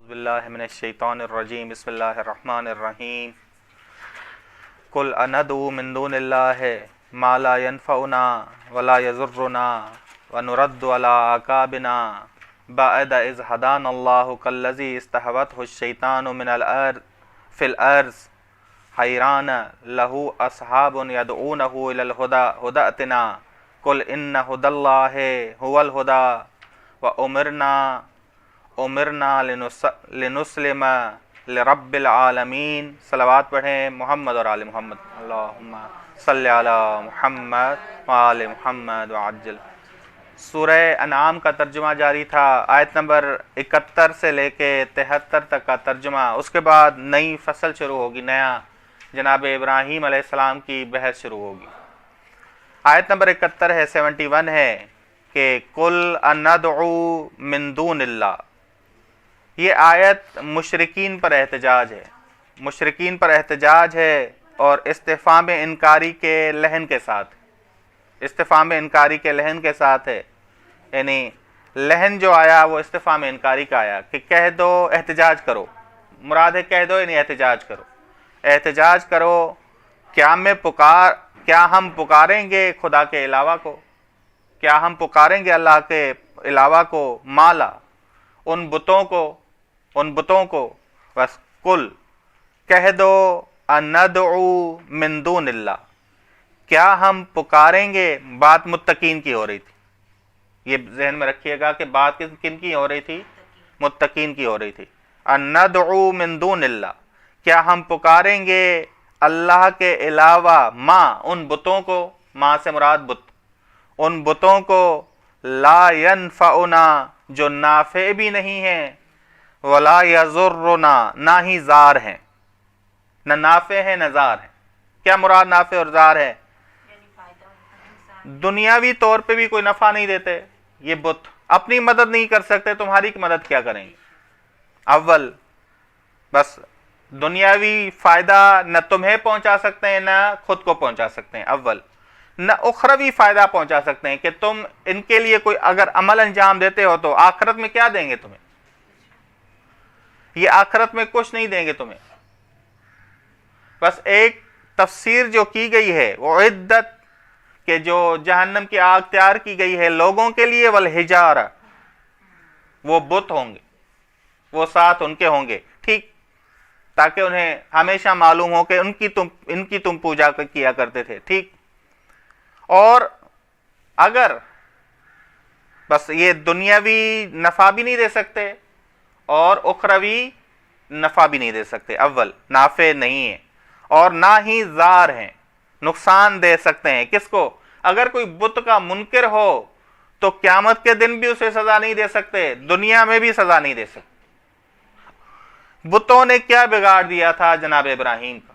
باللہ من الشیطان الرجیم بسم اللہ الرحمن الرحیم قل اندعو من دون اللہ ما لا ينفعنا ولا يضرنا ونرد على اعقابنا بعد اذ هدانا اللہ كالذی استہوته الشیطان من الارض فی الارض حیران له اصحاب يدعونه الى الهدى هدى ائتنا قل ان هدى اللہ هو الهدى وامرنا لنسلم لرب العالمین۔ صلوات پڑھیں محمد اور آل محمد، اللہم صلی علی محمد وآل محمد وعجل۔ سورہ انعام کا ترجمہ جاری تھا، آیت نمبر 71 سے لے کے 73 تک کا ترجمہ، اس کے بعد نئی فصل شروع ہوگی، نیا جناب ابراہیم علیہ السلام کی بحث شروع ہوگی۔ آیت نمبر 71 ہے، 71 ہے کہ قل اندعو من دون اللہ۔ یہ آیت مشرکین پر احتجاج ہے، مشرکین پر احتجاج ہے اور استفہام انکاری کے لحن کے ساتھ، استفہام انکاری کے لحن کے ساتھ ہے، یعنی لحن جو آیا وہ استفہام انکاری کا آیا کہ کہہ دو، احتجاج کرو، مراد ہے کہہ دو یعنی احتجاج کرو، احتجاج کرو، کیا ہم پکاریں گے خدا کے علاوہ کو، کیا ہم پکاریں گے اللہ کے علاوہ کو، مالا ان بتوں کو، بس کل کہہ دو اندعو من دون اللہ، کیا ہم پکاریں گے، بات متقین کی ہو رہی تھی، یہ ذہن میں رکھیے گا کہ بات کن کی ہو رہی تھی، متقین کی ہو رہی تھی۔ اندعو من دون اللہ، کیا ہم پکاریں گے اللہ کے علاوہ ماں ان بتوں کو، ماں سے مراد بت، ان بتوں کو لا ینفعنا جو نافع بھی نہیں ہیں، ولا یضرنا نہ ہی زار ہیں، نہ نافع ہے نہ زار ہے۔ کیا مراد نافع اور زار ہے؟ دنیاوی طور پہ بھی کوئی نفع نہیں دیتے، یہ بت اپنی مدد نہیں کر سکتے، تمہاری مدد کیا کریں گے؟ اول بس دنیاوی فائدہ نہ تمہیں پہنچا سکتے ہیں نہ خود کو پہنچا سکتے ہیں، اول نہ اخروی فائدہ پہنچا سکتے ہیں کہ تم ان کے لیے کوئی اگر عمل انجام دیتے ہو تو آخرت میں کیا دیں گے تمہیں، یہ آخرت میں کچھ نہیں دیں گے تمہیں۔ بس ایک تفسیر جو کی گئی ہے وہ عدت کہ جو جہنم کی آگ تیار کی گئی ہے لوگوں کے لیے، والحجارہ وہ بت ہوں گے، وہ ساتھ ان کے ہوں گے، ٹھیک، تاکہ انہیں ہمیشہ معلوم ہو کہ ان کی تم پوجا کیا کرتے تھے، ٹھیک۔ اور اگر بس یہ دنیاوی نفع بھی نہیں دے سکتے اور اخروی نفع بھی نہیں دے سکتے، اول نافع نہیں ہے، اور نہ ہی زار ہیں، نقصان دے سکتے ہیں کس کو؟ اگر کوئی بت کا منکر ہو تو قیامت کے دن بھی اسے سزا نہیں دے سکتے، دنیا میں بھی سزا نہیں دے سکتے۔ بتوں نے کیا بگاڑ دیا تھا جناب ابراہیم کا؟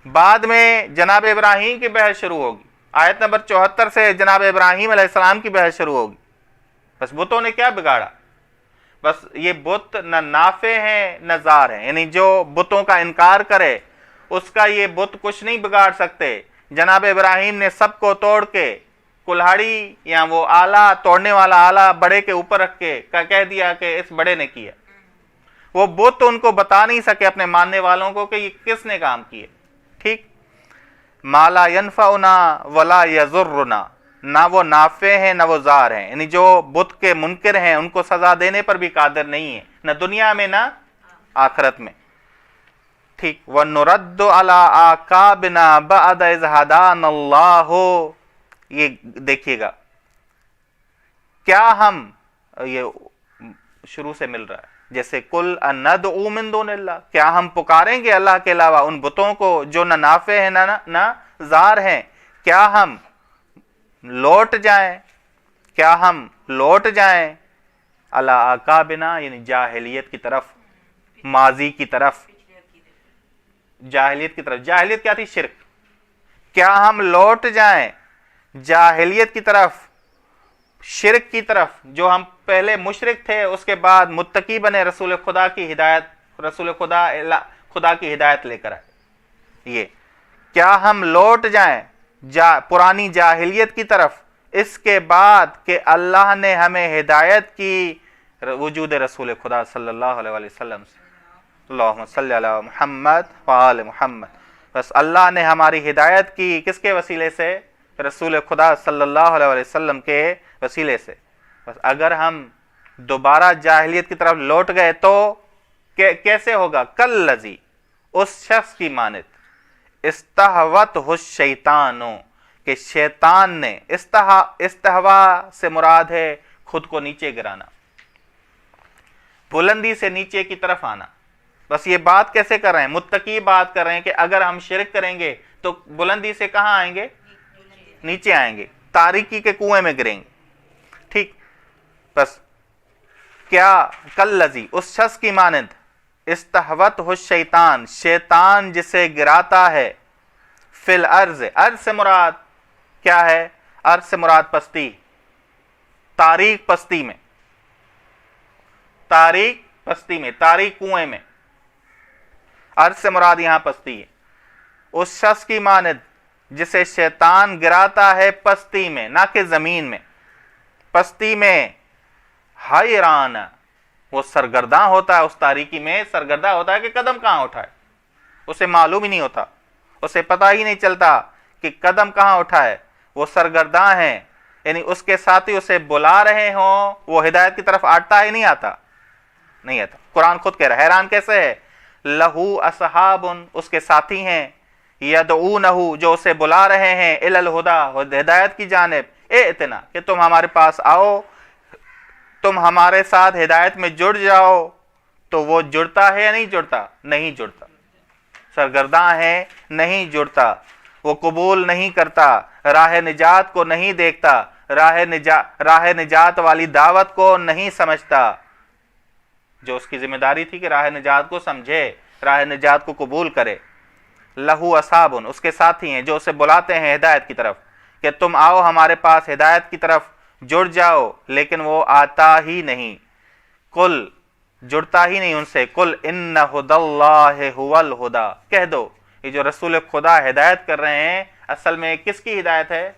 بعد میں جناب ابراہیم کی بحث شروع ہوگی، آیت نمبر 74 سے جناب ابراہیم علیہ السلام کی بحث شروع ہوگی۔ بس بتوں نے کیا بگاڑا؟ بس یہ بت نہ نافع ہیں نہ زار ہیں، یعنی جو بتوں کا انکار کرے اس کا یہ بت کچھ نہیں بگاڑ سکتے۔ جناب ابراہیم نے سب کو توڑ کے کلہاڑی یا وہ آلہ توڑنے والا آلہ بڑے کے اوپر رکھ کے کہہ دیا کہ اس بڑے نے کیا، وہ بت ان کو بتا نہیں سکے اپنے ماننے والوں کو کہ یہ کس نے کام کیے، ٹھیک۔ ما لا ینفعنا ولا یضرنا، نہ وہ نافع ہیں نہ وہ زار ہیں، یعنی جو بت کے منکر ہیں ان کو سزا دینے پر بھی قادر نہیں ہے، نہ دنیا میں نہ آخرت میں، ٹھیک۔ وَنُرَدُّ عَلَىٰ أَعْقَابِنَا بَعْدَ إِذْ هَدَانَا اللَّهُ، یہ دیکھیے گا، کیا ہم، یہ شروع سے مل رہا ہے جیسے قل اندعو من دون اللہ، کیا ہم پکاریں گے اللہ کے علاوہ ان بتوں کو جو نہ نافع ہیں نہ زار ہیں، کیا ہم لوٹ جائیں، کیا ہم لوٹ جائیں علی اعقابنا، یعنی جاہلیت کی طرف، ماضی کی طرف، جاہلیت کی طرف۔ جاہلیت کیا تھی؟ شرک۔ کیا ہم لوٹ جائیں جاہلیت کی طرف، شرک کی طرف، جو ہم پہلے مشرک تھے اس کے بعد متقی بنے، رسول خدا کی ہدایت، رسول خدا کی ہدایت لے کر آئے، یہ کیا ہم لوٹ جائیں پرانی جاہلیت کی طرف اس کے بعد کہ اللہ نے ہمیں ہدایت کی، وجود رسول خدا صلی اللہ علیہ وسلم سے۔ اللہم صلی علی محمد و آل محمد۔ بس اللہ نے ہماری ہدایت کی کس کے وسیلے سے؟ رسول خدا صلی اللہ علیہ وسلم کے وسیلے سے۔ بس اگر ہم دوبارہ جاہلیت کی طرف لوٹ گئے تو کیسے ہوگا؟ کالذی، اس شخص کی مانند، استہوتہ الشیطان، کہ شیطان نے، استہوا سے مراد ہے خود کو نیچے گرانا، بلندی سے نیچے کی طرف آنا۔ بس یہ بات کیسے کر رہے ہیں؟ متقی بات کر رہے ہیں کہ اگر ہم شرک کریں گے تو بلندی سے کہاں آئیں گے؟ نیچے آئیں گے، تاریکی کے کنویں میں گریں گے۔ ٹھیک، بس کیا؟ کالذی، اس شخص کی مانند، استہوتہ الشیطان، شیطان جسے گراتا ہے، فی الارض، ارض سے مراد کیا ہے؟ ارض سے مراد پستی، تاریک پستی میں، تاریک پستی میں، تاریک کنویں میں، ارض سے مراد یہاں پستی ہے۔ اس شخص کی مانند جسے شیطان گراتا ہے پستی میں، نہ کہ زمین میں، پستی میں، حیران، وہ سرگرداں ہوتا ہے، اس تاریکی میں سرگرداں ہوتا ہے کہ قدم کہاں اٹھائے، اسے معلوم ہی نہیں ہوتا، اسے پتہ ہی نہیں چلتا کہ قدم کہاں اٹھائے، وہ سرگرداں ہیں، یعنی اس کے ساتھی اسے بلا رہے ہوں، وہ ہدایت کی طرف آتا ہی نہیں آتا، نہیں آتا۔ قرآن خود کہہ رہا ہے، حیران کیسے ہے؟ لہو اصحاب، اس کے ساتھی ہیں، یدعونہ، جو اسے بلا رہے ہیں، الی الہدی، ہدایت کی جانب، ائتنا، کہ تم ہمارے پاس آؤ، تم ہمارے ساتھ ہدایت میں جڑ جاؤ۔ تو وہ جڑتا ہے یا نہیں جڑتا؟ نہیں جڑتا، سرگرداں ہے، نہیں جڑتا، وہ قبول نہیں کرتا، راہ نجات کو نہیں دیکھتا، راہ نجات والی دعوت کو نہیں سمجھتا، جو اس کی ذمہ داری تھی کہ راہ نجات کو سمجھے، راہ نجات کو قبول کرے۔ لہو اصحاب، اس کے ساتھی ہیں جو اسے بلاتے ہیں ہدایت کی طرف، کہ تم آؤ ہمارے پاس، ہدایت کی طرف جڑ جاؤ، لیکن وہ آتا ہی نہیں، قل، جڑتا ہی نہیں ان سے، قل ان ھدی اللہ ھو الھدی، کہہ دو یہ جو رسول خدا ہدایت کر رہے ہیں اصل میں کس کی ہدایت ہے؟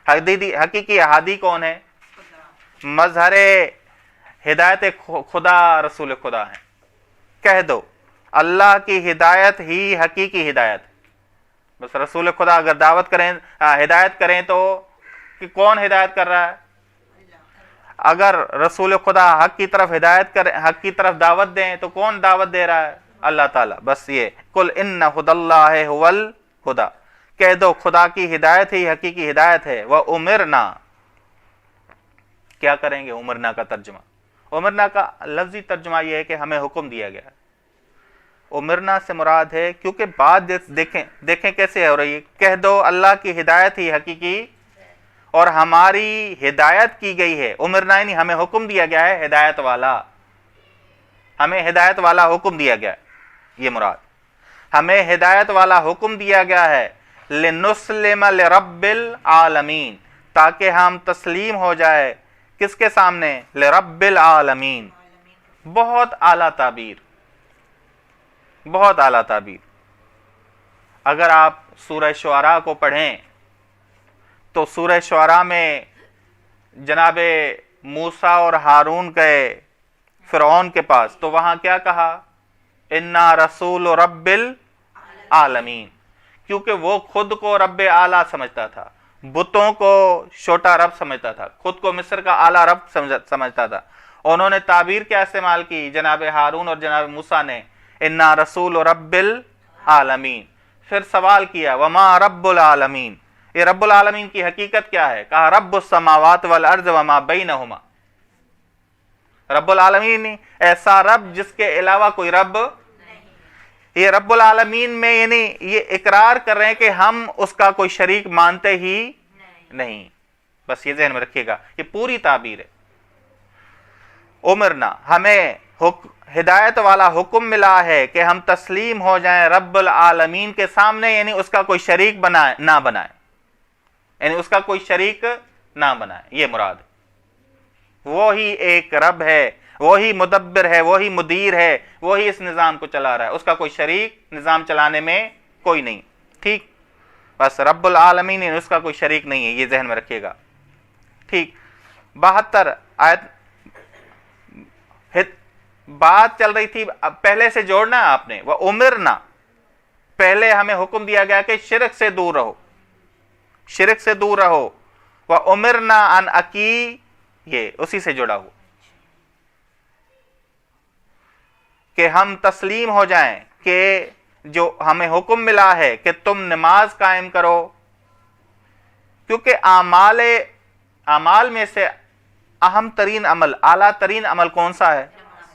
حقیقی ہادی کون ہے؟ مظہر ہدایت خدا رسول خدا ہیں۔ کہہ دو اللہ کی ہدایت ہی حقیقی ہدایت۔ بس رسول خدا اگر دعوت کریں، ہدایت کریں تو کہ کون ہدایت کر رہا ہے؟ اگر رسول خدا حق کی طرف ہدایت کریں، حق کی طرف دعوت دیں تو کون دعوت دے رہا ہے؟ اللہ تعالیٰ۔ بس یہ قل ان ھدی اللہ ھو الھدی، کہہ دو خدا کی ہدایت ہی حقیقی ہدایت ہے۔ وَأُمِرْنَا، کیا کریں گے؟ امرنا کا ترجمہ، امرنا کا لفظی ترجمہ یہ ہے کہ ہمیں حکم دیا گیا ہے۔ امرنا سے مراد ہے، کیونکہ بات دیکھیں کیسے ہو رہی ہے، کہہ دو اللہ کی ہدایت ہی حقیقی اور ہماری ہدایت کی گئی ہے۔ امرنا یعنی ہمیں حکم دیا گیا ہے، ہدایت والا، ہمیں ہدایت والا حکم دیا گیا ہے، یہ مراد، ہمیں ہدایت والا حکم دیا گیا ہے، لنسلم لرب العالمین، تاکہ ہم تسلیم ہو جائے کس کے سامنے؟ لرب العالمین۔ بہت اعلیٰ تعبیر، بہت اعلیٰ تعبیر۔ اگر آپ سورہ شعراء کو پڑھیں تو سورہ شعراء میں جناب موسیٰ اور ہارون گئے فرعون کے پاس، تو وہاں کیا کہا؟ انا رسول رب العالمین، کیونکہ وہ خود کو رب اعلیٰ سمجھتا تھا، بتوں کو چھوٹا رب سمجھتا تھا، خود کو مصر کا اعلیٰ رب سمجھتا تھا۔ انہوں نے تعبیر کیا استعمال کی جناب ہارون اور جناب موسیٰ نے؟ انا رسول رب العالمین۔ پھر سوال کیا وما رب العالمین، یہ رب العالمین کی حقیقت کیا ہے؟ کہا رب السماوات والارض وما بینہما، رب العالمین ایسا رب جس کے علاوہ کوئی رب یہ رب العالمین میں، یعنی یہ اقرار کر رہے ہیں کہ ہم اس کا کوئی شریک مانتے ہی نہیں۔ بس یہ ذہن میں رکھیے گا، یہ پوری تعبیر ہے۔ امرنا، ہمیں ہدایت والا حکم ملا ہے کہ ہم تسلیم ہو جائیں رب العالمین کے سامنے، یعنی اس کا کوئی شریک نہ بنائیں، یعنی اس کا کوئی شریک نہ بنائیں، یہ مراد ہے۔ وہی ایک رب ہے، وہی مدبر ہے، وہی مدیر ہے، وہی اس نظام کو چلا رہا ہے، اس کا کوئی شریک نظام چلانے میں کوئی نہیں۔ ٹھیک، بس رب العالمین، اس کا کوئی شریک نہیں ہے، یہ ذہن میں رکھیے گا۔ ٹھیک، 72 آیت بات چل رہی تھی، پہلے سے جوڑنا ہے آپ نے، وہ امرنا، پہلے ہمیں حکم دیا گیا کہ شرک سے دور رہو، شرک سے دور رہو، وہ امرنا ان عقی، یہ اسی سے جڑا ہو کہ ہم تسلیم ہو جائیں کہ جو ہمیں حکم ملا ہے کہ تم نماز قائم کرو، کیونکہ اعمال میں سے اہم ترین عمل، اعلیٰ ترین عمل کون سا ہے؟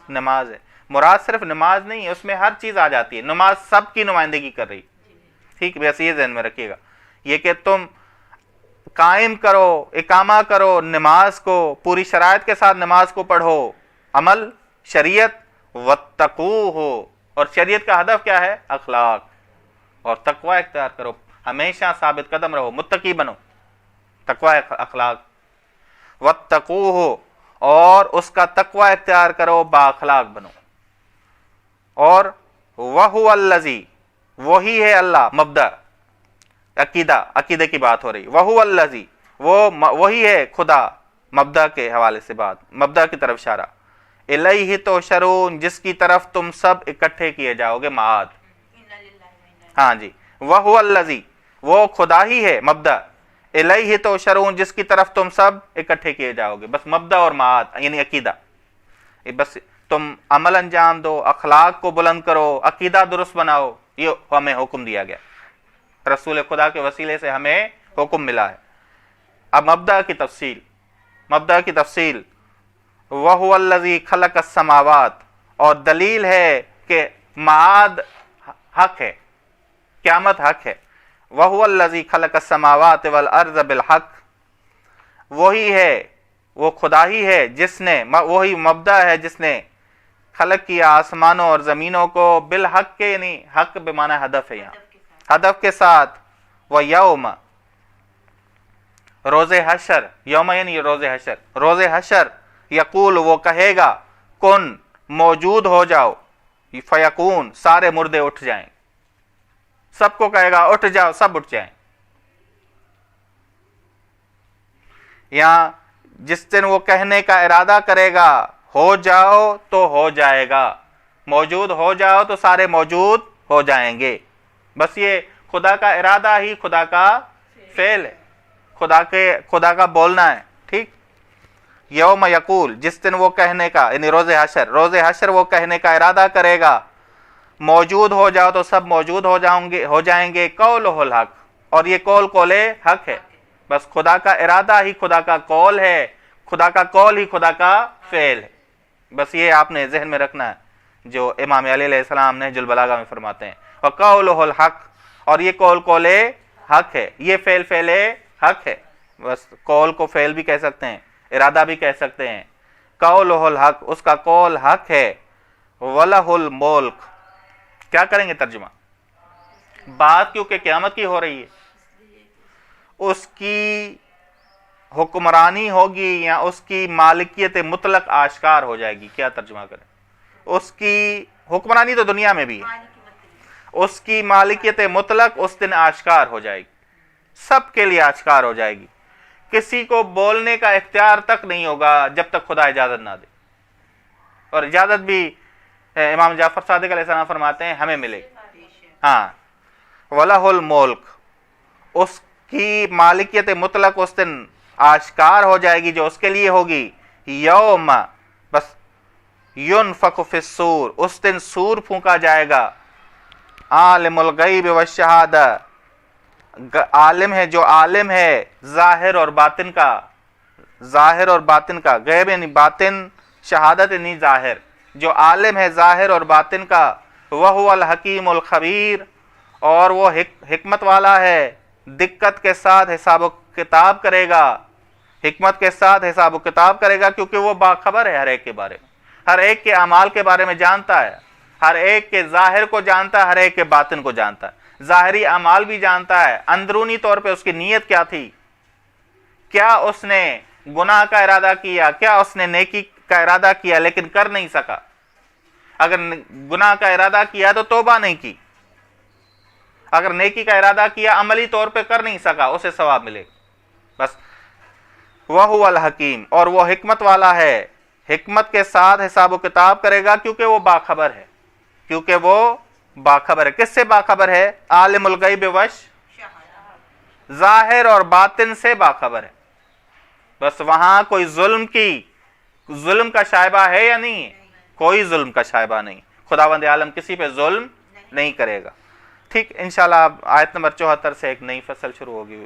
نماز ہے۔ مراد صرف نماز نہیں ہے، اس میں ہر چیز آ جاتی ہے، نماز سب کی نمائندگی کر رہی، ٹھیک، بس یہ ذہن میں رکھیے گا، یہ کہ تم قائم کرو، اقامہ کرو نماز کو، پوری شرائط کے ساتھ نماز کو پڑھو، عمل شریعت، واتقوہ، اور شریعت کا ہدف کیا ہے؟ اخلاق، اور تقوی اختیار کرو، ہمیشہ ثابت قدم رہو، متقی بنو، تقوی اخلاق، واتقوہ، اور اس کا تقوی اختیار کرو، با اخلاق بنو، اور وہو الذی، وہی ہے اللہ، مبدأ عقیدے کی بات ہو رہی، وہو الذی، وہی ہے خدا، مبدأ کے حوالے سے بات، مبدأ کی طرف اشارہ، الیہ تحشرون، جس کی طرف تم سب اکٹھے کیے جاؤ گے، معاد، ہاں جی، وہو الذی، وہ خدا ہی ہے، مبدأ، الیہ تحشرون، جس کی طرف تم سب اکٹھے کیے جاؤ گے، بس مبدأ اور معاد یعنی عقیدہ، بس تم عمل انجام دو، اخلاق کو بلند کرو، عقیدہ درست بناؤ، یہ ہمیں حکم دیا گیا، رسول خدا کے وسیلے سے ہمیں حکم ملا ہے۔ اب مبدأ کی تفصیل، وَهُوَ الَّذِي خَلَقَ السَّمَاوَاتِ، اور دلیل ہے کہ معاد حق ہے، قیامت حق ہے، وَهُوَ الَّذِي خَلَقَ السَّمَاوَاتِ وَالْأَرْضَ بِالْحَقِّ، وہی ہے، وہ خدا ہی ہے جس نے، وہی مبدأ ہے جس نے خلق کیا آسمانوں اور زمینوں کو، بالحق کے، یعنی حق بمعنی ہدف ہے، یہاں ہدف کے ساتھ، وَيَوْمَ، روز حشر، یوم یعنی روز حشر، یقول، وہ کہے گا، کن، موجود ہو جاؤ، فیکون، سارے مردے اٹھ جائیں، سب کو کہے گا اٹھ جاؤ، سب اٹھ جائیں، یہاں جس دن وہ کہنے کا ارادہ کرے گا، ہو جاؤ تو ہو جائے گا، موجود ہو جاؤ تو سارے موجود ہو جائیں گے، بس یہ خدا کا ارادہ ہی خدا کا فعل ہے، خدا کا بولنا ہے، ٹھیک۔ یوم یقول، جس دن وہ کہنے کا، یعنی روز حشر وہ کہنے کا ارادہ کرے گا، موجود ہو جاؤ تو سب موجود ہو جائیں گے، قولہ الحق، اور یہ قول حق ہے، بس خدا کا ارادہ ہی خدا کا قول ہے، خدا کا قول ہی خدا کا فعل ہے، بس یہ آپ نے ذہن میں رکھنا ہے جو امام علی علیہ السلام نہج البلاغہ میں فرماتے ہیں، وقولہ الحق، اور یہ قول حق ہے، یہ فعل حق ہے، بس قول کو فعل بھی کہہ سکتے ہیں، ارادہ بھی کہہ سکتے ہیں، قولہ الحق، اس کا قول حق ہے، وَلَهُ الْمُلْكُ، کیا کریں گے ترجمہ؟ بات کیونکہ قیامت کی ہو رہی ہے، اس کی حکمرانی ہوگی یا اس کی مالکیت مطلق آشکار ہو جائے گی، کیا ترجمہ کریں؟ اس کی حکمرانی تو دنیا میں بھی ہے، اس کی مالکیت مطلق اس دن آشکار ہو جائے گی، سب کے لیے آشکار ہو جائے گی، کسی کو بولنے کا اختیار تک نہیں ہوگا جب تک خدا اجازت نہ دے، اور اجازت بھی امام جعفر صادق علیہ السلام فرماتے ہیں ہمیں ملے گی، ہاں، وَلَهُ الْمُلْكُ، اس کی مالکیت مطلق اس دن آشکار ہو جائے گی جو اس کے لیے ہوگی، یوم، بس ينفخ فی الصور، اس دن سور پھونکا جائے گا، عالم الغیب والشہادہ، عالم ہے جو عالم ہے ظاہر اور باطن کا، غیب یعنی باطن، شہادت یعنی ظاہر، جو عالم ہے ظاہر اور باطن کا، وَهُوَ الْحَكِيمُ الْخَبِيرُ، اور وہ حکمت والا ہے، دقت کے ساتھ حساب و کتاب کرے گا، حکمت کے ساتھ حساب و کتاب کرے گا، کیونکہ وہ باخبر ہے ہر ایک کے بارے میں، ہر ایک کے اعمال کے بارے میں جانتا ہے، ہر ایک کے ظاہر کو جانتا ہے، ہر ایک کے باطن کو جانتا ہے، ظاہری اعمال بھی جانتا ہے، اندرونی طور پہ اس کی نیت کیا تھی، کیا اس نے گناہ کا ارادہ کیا، کیا اس نے نیکی کا ارادہ کیا لیکن کر نہیں سکا، اگر گناہ کا ارادہ کیا تو توبہ نہیں کی، اگر نیکی کا ارادہ کیا عملی طور پہ کر نہیں سکا، اسے ثواب ملے گا، بس وَهُوَ الْحَكِيمُ، اور وہ حکمت والا ہے، حکمت کے ساتھ حساب و کتاب کرے گا، کیونکہ وہ باخبر ہے، کیونکہ وہ باخبر ہے۔ کس سے باخبر ہے؟ عالم الغیب وش، ظاہر اور باطن سے باخبر ہے۔ بس وہاں کوئی ظلم کا شائبہ ہے یا نہیں ہے؟ کوئی ظلم کا شائبہ نہیں، خداوند عالم کسی پہ ظلم نہیں کرے گا۔ ٹھیک، انشاءاللہ اب آیت نمبر 74 سے ایک نئی فصل شروع ہوگی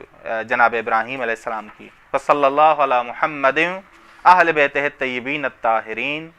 جناب ابراہیم علیہ السلام کی۔ وصلی اللہ علی محمد اہل بیتہ الطیبین الطاہرین